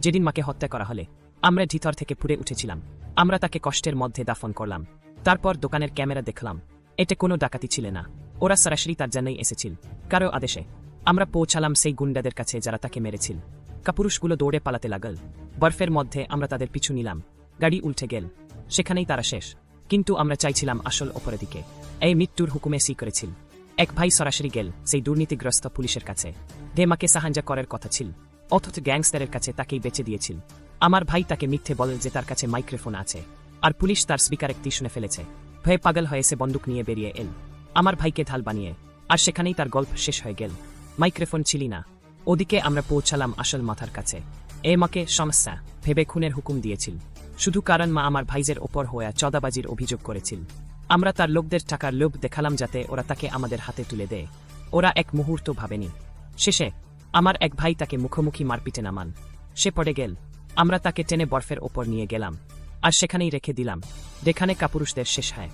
যেদিন মাকে হত্যা করা হলে আমরা ভিতর থেকে পুড়ে উঠেছিলাম। আমরা তাকে কষ্টের মধ্যে দাফন করলাম। তারপর দোকানের ক্যামেরা দেখলাম। এটা কোনো ডাকাতি ছিল না, ওরা সরাসরি তার জন্যই এসেছিল, কারো আদেশে। আমরা পৌঁছালাম সেই গুন্ডাদের কাছে যারা তাকে মেরেছিল। কাপুরুষগুলো দৌড়ে পালাতে লাগল। বরফের মধ্যে আমরা তাদের পিছু নিলাম। গাড়ি উল্টে গেল, সেখানেই তারা শেষ। কিন্তু আমরা চাইছিলাম আসল অপরাধীকে। এই মৃত্যুর হুকুমে সি করেছিল। এক ভাই সরাসরি গেল সেই দুর্নীতিগ্রস্ত পুলিশের কাছে। মাকে সাহায্য করার কথা ছিল, অথচ গ্যাংস্টারের কাছে তাকেই বেঁচে দিয়েছিল। আমার ভাই তাকে মিথ্যে বলে যে তার কাছে মাইক্রোফোন আছে, আর পুলিশ তার স্পিকার একটি শুনে ফেলেছে। ভয়ে পাগল হয়ে সে বন্দুক নিয়ে বেরিয়ে এল আমার ভাইকে ঢাল বানিয়ে, আর সেখানেই তার গল্প শেষ হয়ে গেল। মাইক্রোফোন ছিলি না। ওদিকে আমরা পৌঁছালাম আসল মাথার কাছে। মাকে সমস্যা ভেবে খুনের হুকুম দিয়েছিল, শুধু কারণ মা আমার ভাইজের ওপর হয়ে চদাবাজির অভিযোগ করেছিল। আমরা তার লোকদের টাকার লোভ দেখালাম যাতে ওরা তাকে আমাদের হাতে তুলে দেয়। ওরা এক মুহূর্ত ভাবেনি। শেষে আমার এক ভাই তাকে মুখোমুখি মারপিটে নামান। সে পড়ে গেল। আমরা তাকে টেনে বরফের ওপর নিয়ে গেলাম, আর সেখানেই রেখে দিলাম, যেখানে কাপুরুষদের শেষ হয়।